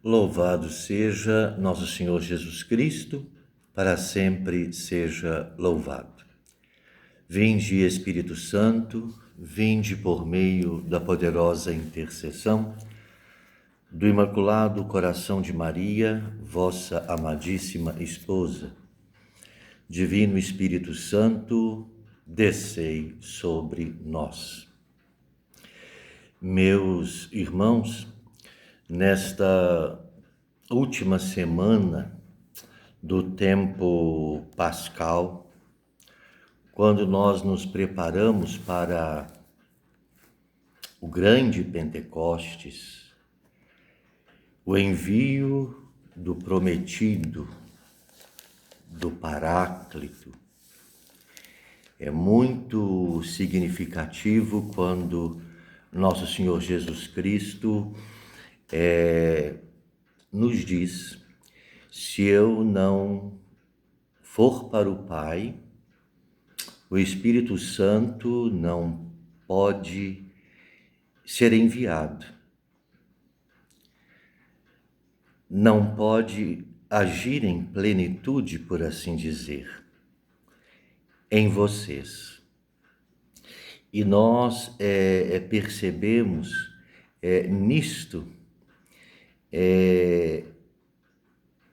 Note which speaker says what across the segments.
Speaker 1: Louvado seja nosso Senhor Jesus Cristo, para sempre seja louvado. Vinde, Espírito Santo, vinde por meio da poderosa intercessão do Imaculado Coração de Maria, vossa amadíssima esposa. Divino Espírito Santo, descei sobre nós. Meus irmãos, nesta última semana do tempo pascal, quando nós nos preparamos para o grande Pentecostes, o envio do prometido, do Paráclito, é muito significativo quando nosso Senhor Jesus Cristo nos diz: se eu não for para o Pai, o Espírito Santo não pode ser enviado, não pode agir em plenitude, por assim dizer, em vocês. E nós percebemos nisto,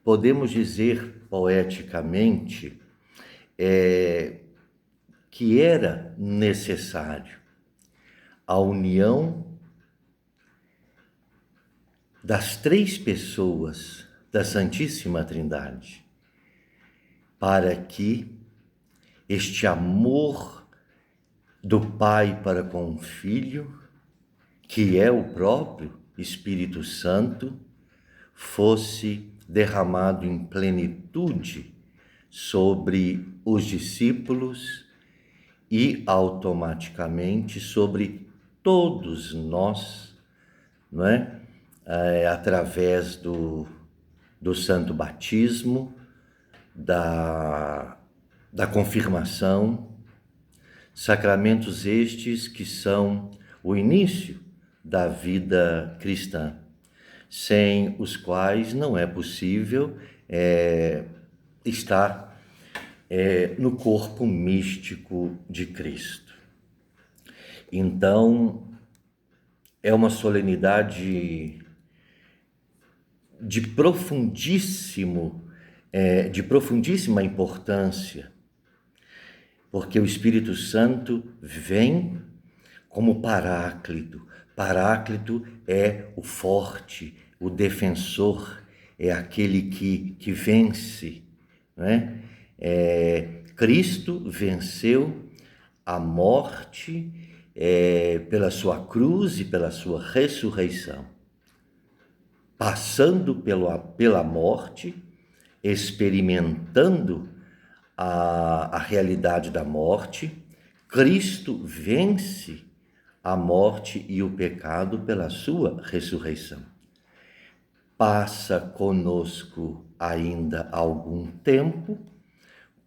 Speaker 1: podemos dizer poeticamente, que era necessário a união das três pessoas da Santíssima Trindade, para que este amor do Pai para com o Filho, que é o próprio Espírito Santo, fosse derramado em plenitude sobre os discípulos e automaticamente sobre todos nós, não é? Através do santo batismo, da confirmação, sacramentos estes que são o início da vida cristã, sem os quais não é possível estar no corpo místico de Cristo. Então, é uma solenidade de profundíssima importância, porque o Espírito Santo vem como Paráclito. Paráclito é o forte, o defensor, é aquele que vence, né? Cristo venceu a morte pela sua cruz e pela sua ressurreição. Passando pela morte, experimentando a realidade da morte, Cristo vence a morte e o pecado pela sua ressurreição. Passa conosco ainda algum tempo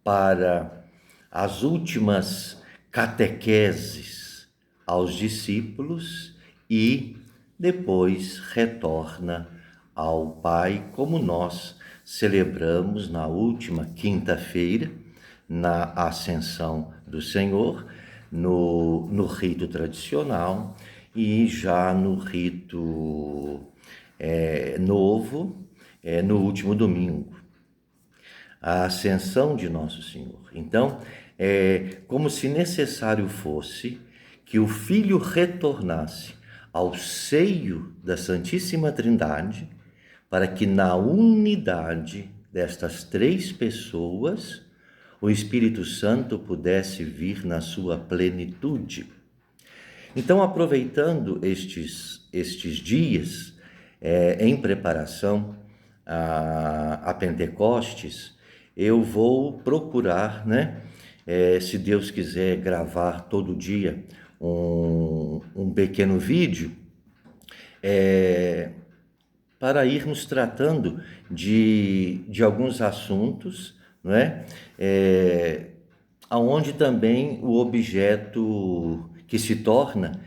Speaker 1: para as últimas catequeses aos discípulos e depois retorna ao Pai, como nós celebramos na última quinta-feira, na Ascensão do Senhor, no rito tradicional e já no rito novo, no último domingo, a Ascensão de Nosso Senhor. Então, é como se necessário fosse que o Filho retornasse ao seio da Santíssima Trindade, para que na unidade destas três pessoas o Espírito Santo pudesse vir na sua plenitude. Então, aproveitando estes dias em preparação a Pentecostes, eu vou procurar, se Deus quiser, gravar todo dia um pequeno vídeo para irmos tratando de alguns assuntos, não é? Onde também o objeto que se torna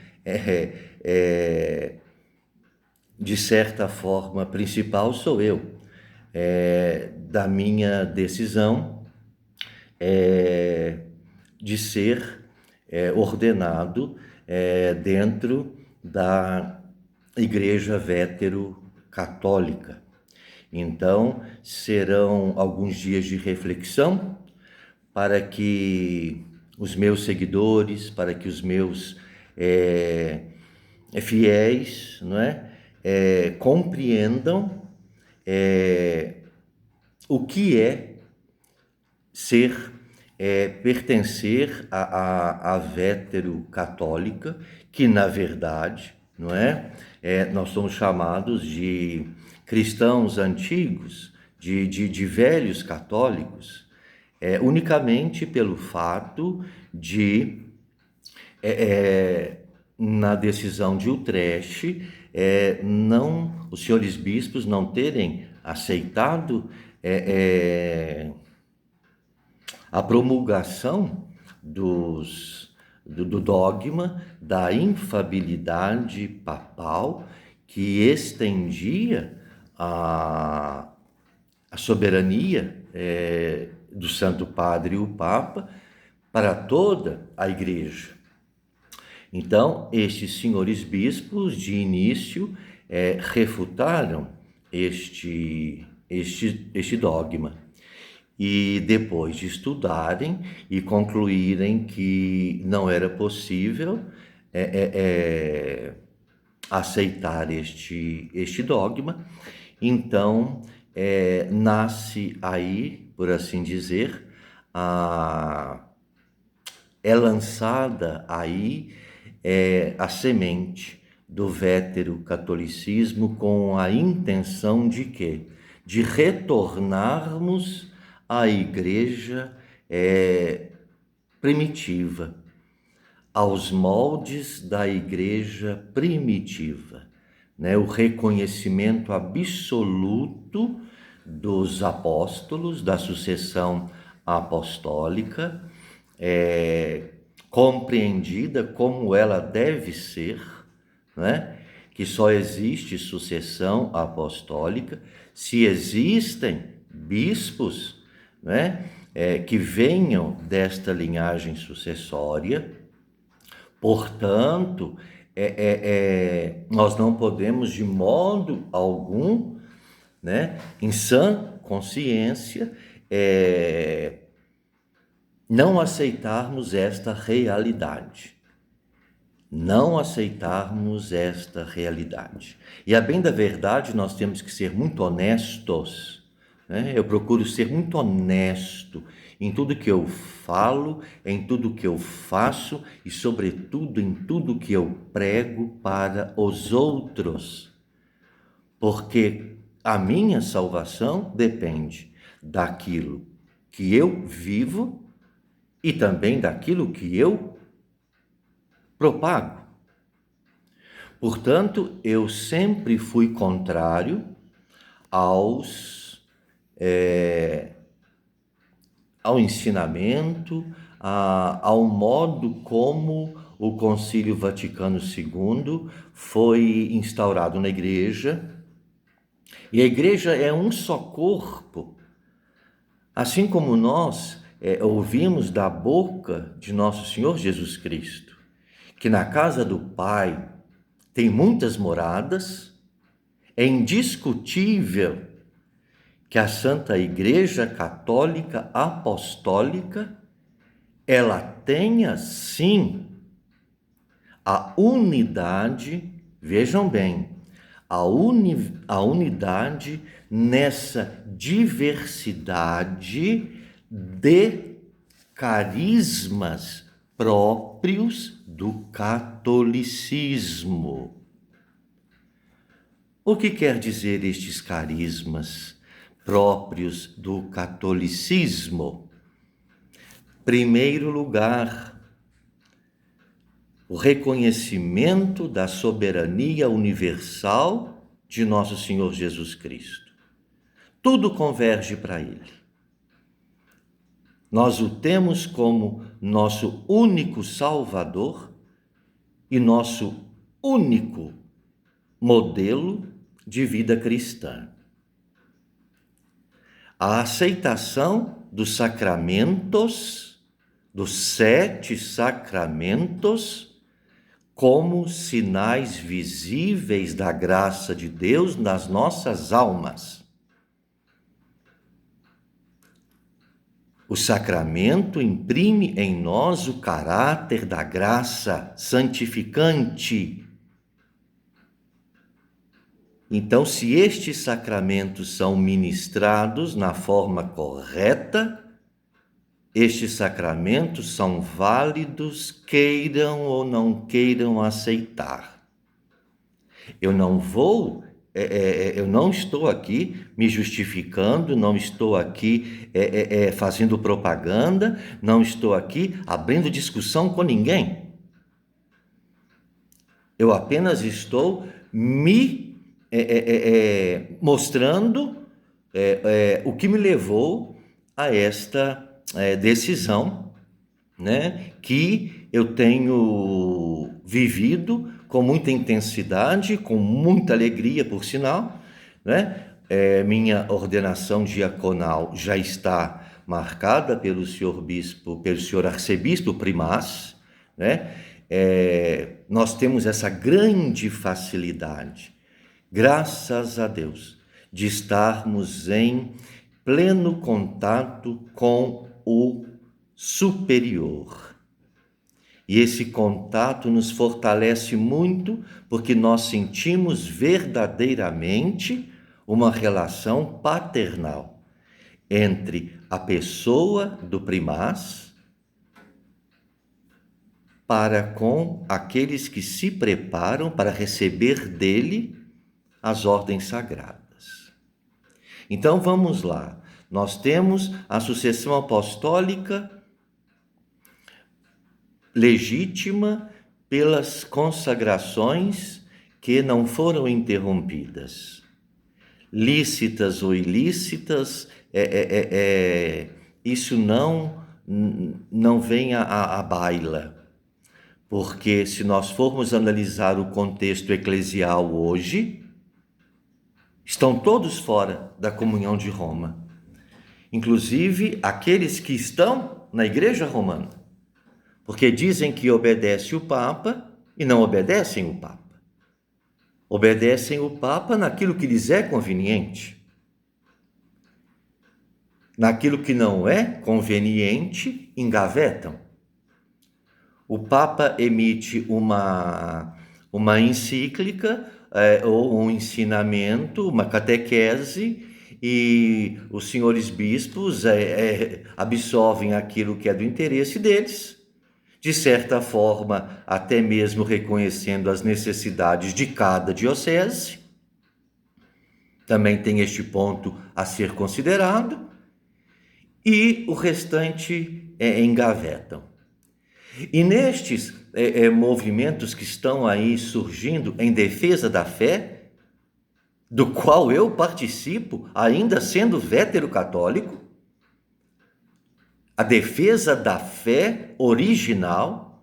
Speaker 1: de certa forma, principal sou eu, da minha decisão de ser ordenado dentro da Igreja Vétero-Católica. Então, serão alguns dias de reflexão para que os meus seguidores, para que os meus fiéis, não é? Compreendam o que é ser, pertencer à vétero-católica, que na verdade, não é? Nós somos chamados de cristãos antigos, de velhos católicos, unicamente pelo fato de, na decisão de Utrecht, os senhores bispos não terem aceitado a promulgação do dogma da infabilidade papal, que estendia a soberania do Santo Padre, o Papa, para toda a Igreja. Então, estes senhores bispos, de início, refutaram este dogma. E depois de estudarem e concluírem que não era possível aceitar este dogma, então nasce aí, por assim dizer, é lançada aí a semente do vétero-catolicismo, com a intenção de quê? De retornarmos à Igreja primitiva, aos moldes da Igreja primitiva, né? O reconhecimento absoluto dos apóstolos, da sucessão apostólica, compreendida como ela deve ser, né? Que só existe sucessão apostólica se existem bispos, né? Que venham desta linhagem sucessória. Portanto, nós não podemos de modo algum, né, em sã consciência, não aceitarmos esta realidade. Não aceitarmos esta realidade. E a bem da verdade, nós temos que ser muito honestos, né? Eu procuro ser muito honesto em tudo que eu falo, em tudo que eu faço e, sobretudo, em tudo que eu prego para os outros. Porque a minha salvação depende daquilo que eu vivo e também daquilo que eu propago. Portanto, eu sempre fui contrário ao ensinamento, ao modo como o Concílio Vaticano II foi instaurado na Igreja. E a Igreja é um só corpo, assim como nós ouvimos da boca de nosso Senhor Jesus Cristo, que na casa do Pai tem muitas moradas. É indiscutível que a Santa Igreja Católica Apostólica, ela tenha sim a unidade, vejam bem, a unidade nessa diversidade de carismas próprios do catolicismo. O que quer dizer estes carismas próprios do catolicismo? Primeiro lugar, o reconhecimento da soberania universal de nosso Senhor Jesus Cristo. Tudo converge para Ele. Nós o temos como nosso único Salvador e nosso único modelo de vida cristã. A aceitação dos sacramentos, dos 7 sacramentos, como sinais visíveis da graça de Deus nas nossas almas. O sacramento imprime em nós o caráter da graça santificante. Então, se estes sacramentos são ministrados na forma correta, estes sacramentos são válidos, queiram ou não queiram aceitar. Eu não estou aqui me justificando, não estou aqui fazendo propaganda, não estou aqui abrindo discussão com ninguém. Eu apenas estou me mostrando o que me levou a esta decisão, né, que eu tenho vivido com muita intensidade, com muita alegria, por sinal, né? Minha ordenação diaconal já está marcada pelo senhor bispo, pelo senhor arcebispo Primaz, né? Nós temos essa grande facilidade, graças a Deus, de estarmos em pleno contato com o superior. E esse contato nos fortalece muito, porque nós sentimos verdadeiramente uma relação paternal entre a pessoa do primaz para com aqueles que se preparam para receber dele as ordens sagradas. Então vamos lá. Nós temos a sucessão apostólica legítima pelas consagrações que não foram interrompidas. Lícitas ou ilícitas, isso não vem à baila, porque se nós formos analisar o contexto eclesial hoje, estão todos fora da comunhão de Roma, inclusive aqueles que estão na Igreja Romana, porque dizem que obedecem o Papa e não obedecem o Papa. Obedecem o Papa naquilo que lhes é conveniente. Naquilo que não é conveniente, engavetam. O Papa emite uma encíclica ou um ensinamento, uma catequese, e os senhores bispos absorvem aquilo que é do interesse deles, de certa forma, até mesmo reconhecendo as necessidades de cada diocese. Também tem este ponto a ser considerado, e o restante engavetam. E nestes movimentos que estão aí surgindo em defesa da fé, do qual eu participo, ainda sendo vétero-católico, a defesa da fé original,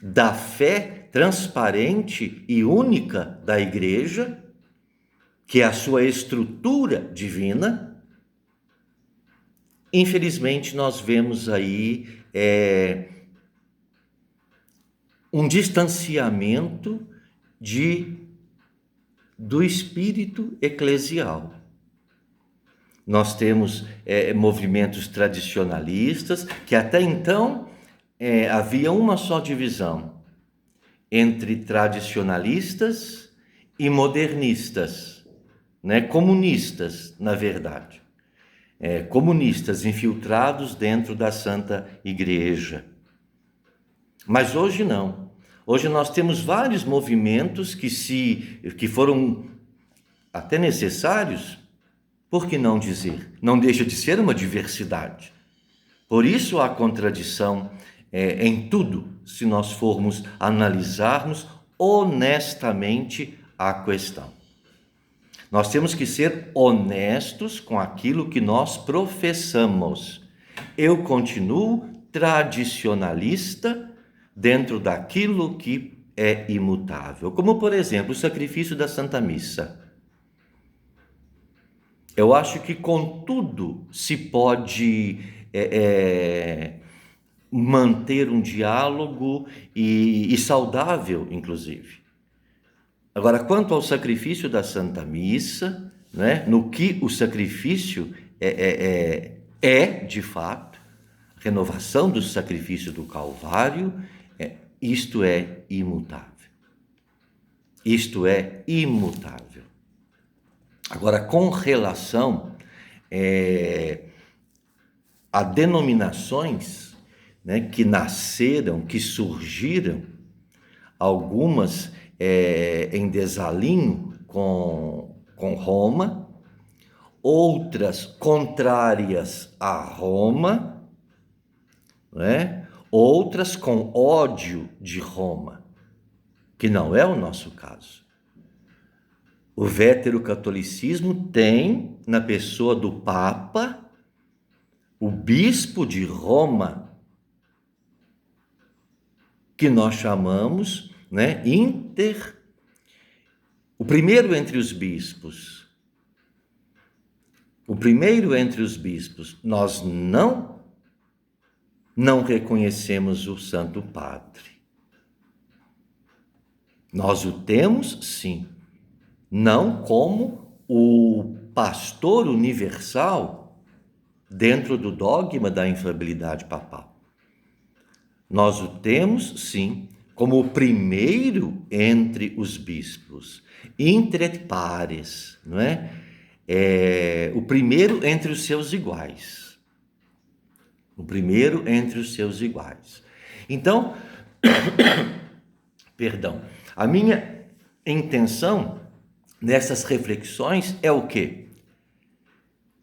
Speaker 1: da fé transparente e única da Igreja, que é a sua estrutura divina. Infelizmente, nós vemos aí um distanciamento do espírito eclesial. Nós temos movimentos tradicionalistas, que até então havia uma só divisão entre tradicionalistas e modernistas, né? Comunistas, na verdade. Comunistas infiltrados dentro da Santa Igreja. Mas hoje não. Hoje nós temos vários movimentos que foram até necessários. Por que não dizer? Não deixa de ser uma diversidade. Por isso há contradição em tudo, se nós formos analisarmos honestamente a questão. Nós temos que ser honestos com aquilo que nós professamos. Eu continuo tradicionalista dentro daquilo que é imutável. Como, por exemplo, o sacrifício da Santa Missa. Eu acho que com tudo se pode manter um diálogo e saudável, inclusive. Agora, quanto ao sacrifício da Santa Missa, né, no que o sacrifício de fato, a renovação do sacrifício do Calvário, isto é imutável. Isto é imutável. Agora, com relação a denominações, né, que nasceram, que surgiram, algumas em desalinho com Roma, outras contrárias a Roma, né? Outras com ódio de Roma, que não é o nosso caso. O veterocatolicismo tem na pessoa do Papa, o bispo de Roma, que nós chamamos, né, o primeiro entre os bispos. O primeiro entre os bispos. Nós não reconhecemos o Santo Padre. Nós o temos, sim, não como o pastor universal dentro do dogma da infalibilidade papal. Nós o temos, sim, como o primeiro entre os bispos, inter pares, não é? O primeiro entre os seus iguais. O primeiro entre os seus iguais. Então, perdão, a minha intenção nessas reflexões é o quê?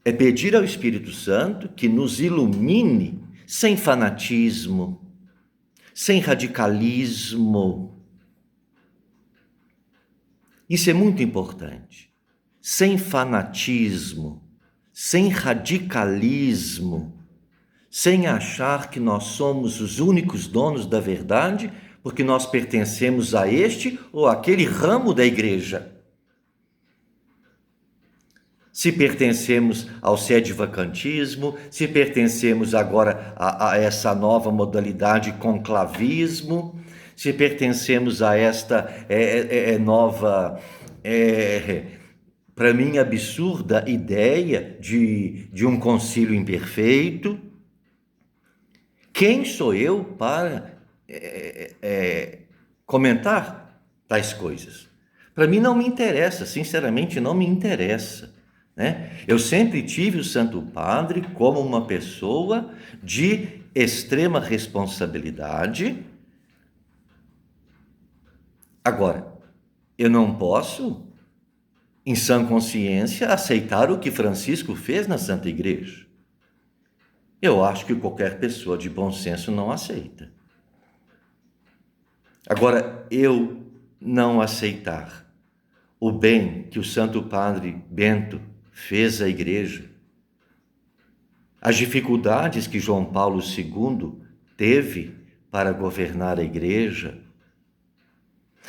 Speaker 1: É pedir ao Espírito Santo que nos ilumine sem fanatismo, sem radicalismo. Isso é muito importante. Sem fanatismo, sem radicalismo, sem achar que nós somos os únicos donos da verdade, porque nós pertencemos a este ou aquele ramo da igreja. Se pertencemos ao sede-vacantismo, se pertencemos agora a essa nova modalidade conclavismo, se pertencemos a esta nova, para mim, absurda ideia de um concílio imperfeito. Quem sou eu para comentar tais coisas? Para mim não me interessa, sinceramente não me interessa. Né? Eu sempre tive o Santo Padre como uma pessoa de extrema responsabilidade. Agora, eu não posso, em sã consciência, aceitar o que Francisco fez na Santa Igreja. Eu acho que qualquer pessoa de bom senso não aceita. Agora, eu não aceitar o bem que o Santo Padre Bento fez à Igreja, as dificuldades que João Paulo II teve para governar a Igreja,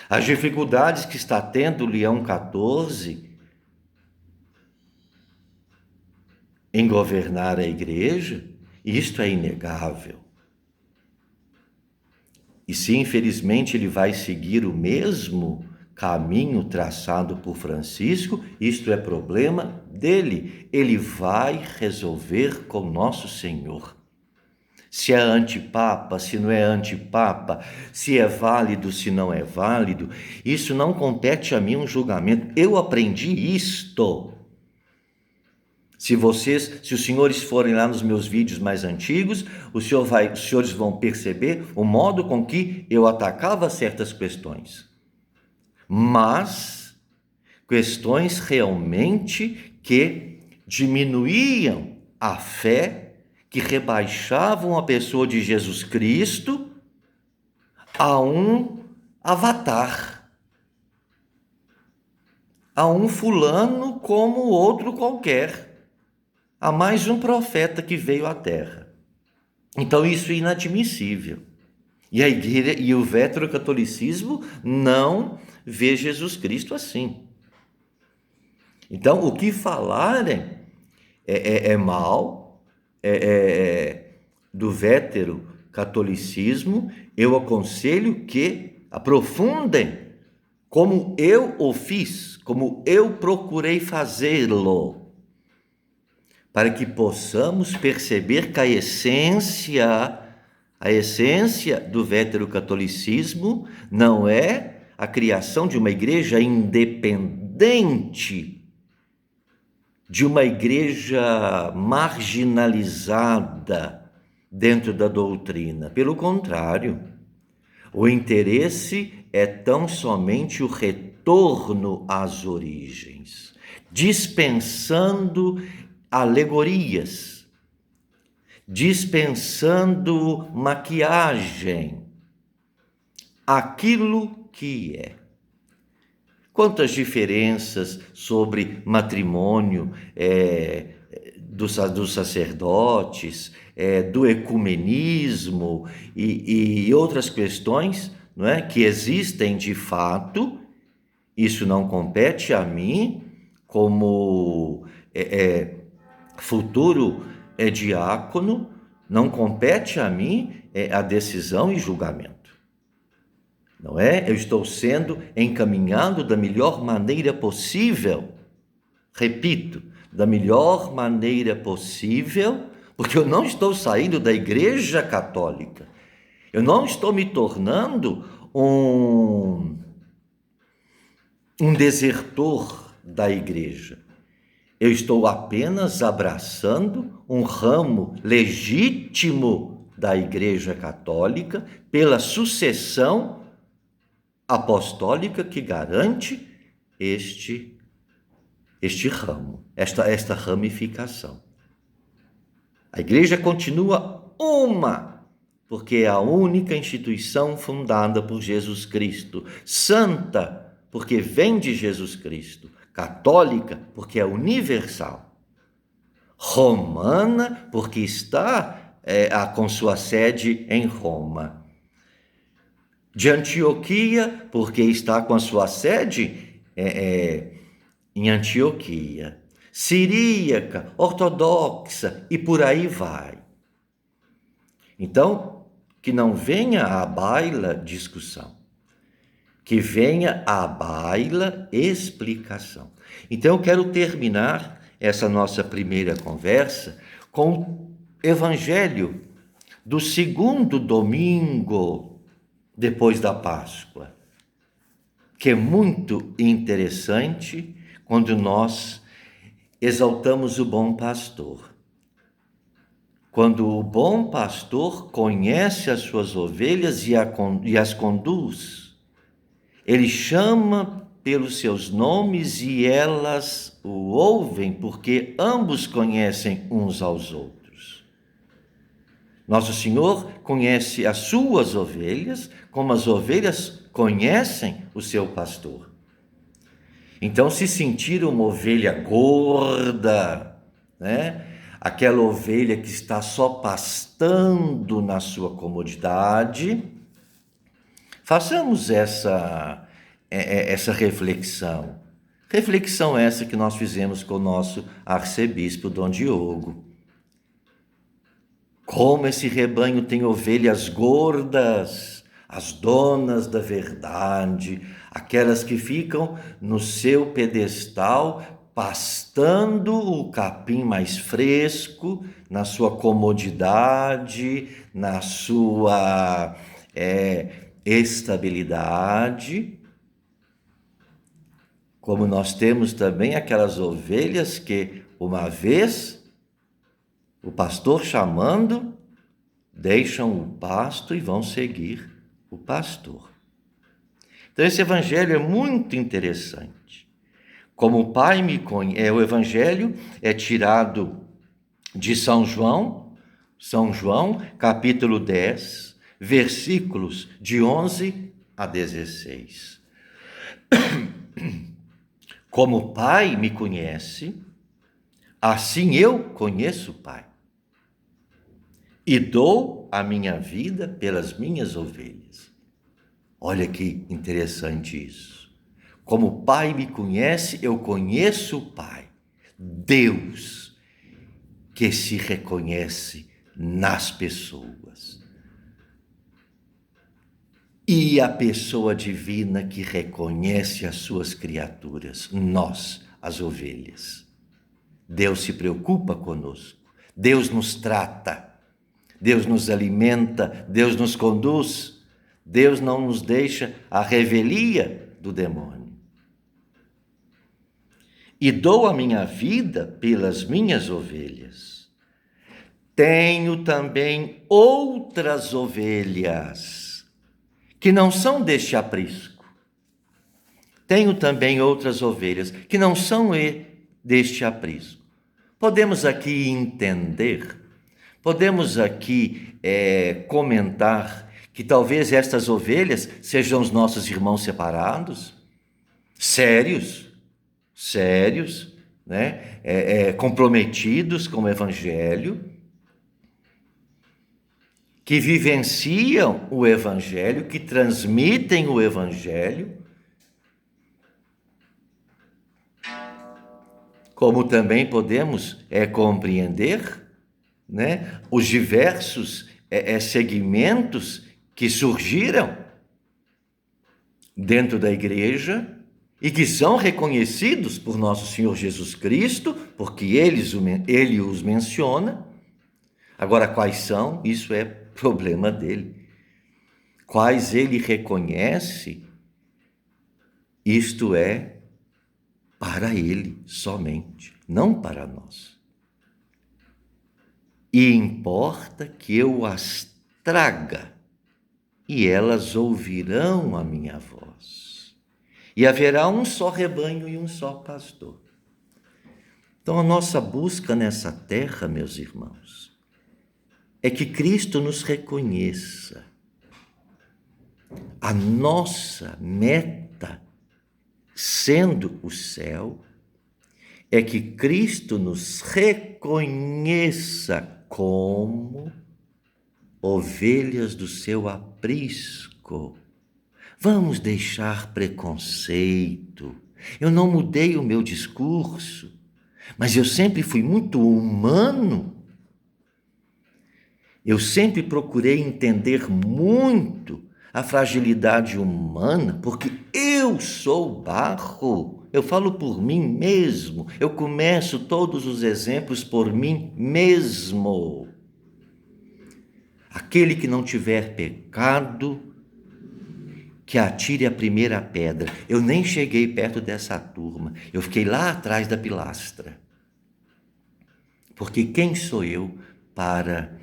Speaker 1: as dificuldades que está tendo Leão XIV em governar a Igreja, isto é inegável. E se infelizmente ele vai seguir o mesmo caminho traçado por Francisco, isto é problema dele. Ele vai resolver com Nosso Senhor. Se é antipapa, se não é antipapa, se é válido, se não é válido, isso não compete a mim um julgamento. Eu aprendi isto. Se os senhores forem lá nos meus vídeos mais antigos, os senhores vão perceber o modo com que eu atacava certas questões. Mas questões realmente que diminuíam a fé, que rebaixavam a pessoa de Jesus Cristo a um avatar, a um fulano como outro qualquer, a mais um profeta que veio à Terra. Então isso é inadmissível. E a igreja e o veterocatolicismo não vê Jesus Cristo assim. Então, o que falarem é mal do veterocatolicismo, eu aconselho que aprofundem, como eu o fiz, como eu procurei fazê-lo, para que possamos perceber que a essência do veterocatolicismo não é a criação de uma igreja independente, de uma igreja marginalizada dentro da doutrina. Pelo contrário, o interesse é tão somente o retorno às origens, dispensando alegorias, dispensando maquiagem, aquilo que é. Quantas diferenças sobre matrimônio dos sacerdotes, do ecumenismo e outras questões, não é, que existem de fato. Isso não compete a mim, como futuro diácono, não compete a mim a decisão e julgamento. Não é? Eu estou sendo encaminhado da melhor maneira possível. Repito, da melhor maneira possível, porque eu não estou saindo da Igreja Católica. Eu não estou me tornando um desertor da Igreja. Eu estou apenas abraçando um ramo legítimo da Igreja Católica pela sucessão apostólica que garante este ramo, esta ramificação. A igreja continua uma, porque é a única instituição fundada por Jesus Cristo, santa, porque vem de Jesus Cristo, católica, porque é universal, romana, porque está com sua sede em Roma, de Antioquia, porque está com a sua sede em Antioquia, siríaca, ortodoxa e por aí vai. Então, que não venha à baila discussão, que venha à baila explicação. Então, eu quero terminar essa nossa primeira conversa com o Evangelho do segundo domingo depois da Páscoa, que é muito interessante quando nós exaltamos o bom pastor. Quando o bom pastor conhece as suas ovelhas e as conduz, ele chama pelos seus nomes e elas o ouvem, porque ambos conhecem uns aos outros. Nosso Senhor conhece as suas ovelhas, como as ovelhas conhecem o seu pastor. Então, se sentir uma ovelha gorda, né? Aquela ovelha que está só pastando na sua comodidade, façamos essa reflexão. Reflexão essa que nós fizemos com o nosso arcebispo Dom Diogo. Como esse rebanho tem ovelhas gordas, as donas da verdade, aquelas que ficam no seu pedestal, pastando o capim mais fresco, na sua comodidade, na sua estabilidade. Como nós temos também aquelas ovelhas que, uma vez o pastor chamando, deixam o pasto e vão seguir o pastor. Então esse evangelho é muito interessante. Como o Pai me conhece, o evangelho é tirado de São João, capítulo 10, versículos de 11 a 16. Como o Pai me conhece, assim eu conheço o Pai. e dou a minha vida pelas minhas ovelhas. Olha que interessante isso. Como o Pai me conhece, eu conheço o Pai. Deus que se reconhece nas pessoas. E a pessoa divina que reconhece as suas criaturas, nós, as ovelhas. Deus se preocupa conosco, Deus nos trata, Deus nos alimenta, Deus nos conduz, Deus não nos deixa à revelia do demônio. E dou a minha vida pelas minhas ovelhas. Tenho também outras ovelhas que não são deste aprisco. Tenho também outras ovelhas que não são deste aprisco. Podemos aqui entender, podemos aqui comentar que talvez estas ovelhas sejam os nossos irmãos separados, sérios, né? Comprometidos com o Evangelho, que vivenciam o Evangelho, que transmitem o Evangelho, como também podemos compreender, né, os diversos segmentos que surgiram dentro da igreja e que são reconhecidos por nosso Senhor Jesus Cristo, porque ele os menciona. Agora, quais são? Isso é problema dele. Quais ele reconhece, isto é para ele somente, não para nós. E importa que eu as traga, e elas ouvirão a minha voz. E haverá um só rebanho e um só pastor. Então, a nossa busca nessa terra, meus irmãos, é que Cristo nos reconheça. A nossa meta, sendo o céu, é que Cristo nos reconheça como ovelhas do seu aprisco. Vamos deixar preconceito. Eu não mudei o meu discurso, mas eu sempre fui muito humano. Eu sempre procurei entender muito a fragilidade humana, porque eu sou barro. Eu falo por mim mesmo. Eu começo todos os exemplos por mim mesmo. Aquele que não tiver pecado, que atire a primeira pedra. Eu nem cheguei perto dessa turma. Eu fiquei lá atrás da pilastra. Porque quem sou eu para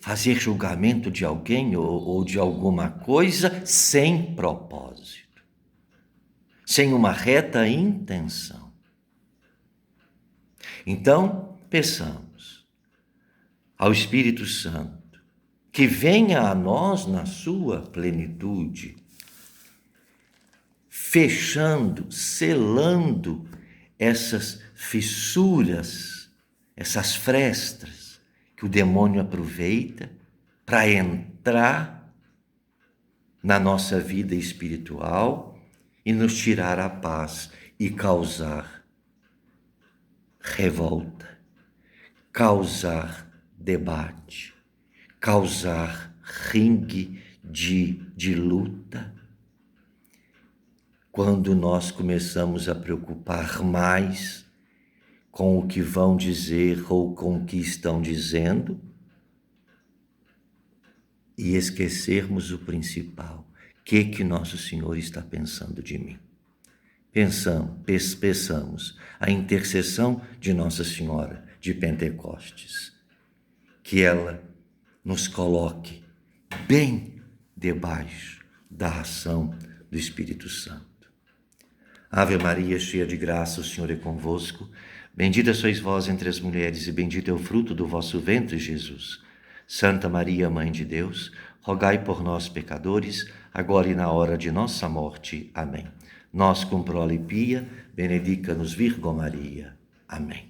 Speaker 1: fazer julgamento de alguém ou de alguma coisa sem propósito, sem uma reta intenção? Então, peçamos ao Espírito Santo que venha a nós na sua plenitude, fechando, selando essas fissuras, essas frestas que o demônio aproveita para entrar na nossa vida espiritual e nos tirar a paz e causar revolta, causar debate, causar ringue de luta. Quando nós começamos a preocupar mais com o que vão dizer ou com o que estão dizendo e esquecermos o principal, o que Nosso Senhor está pensando de mim. Peçamos a intercessão de Nossa Senhora de Pentecostes, que ela nos coloque bem debaixo da ação do Espírito Santo. Ave Maria, cheia de graça, o Senhor é convosco. Bendita sois vós entre as mulheres e bendito é o fruto do vosso ventre, Jesus. Santa Maria, Mãe de Deus, rogai por nós, pecadores, agora e na hora de nossa morte. Amém. Nós, cum prole pia, benedica-nos Virgo Maria. Amém.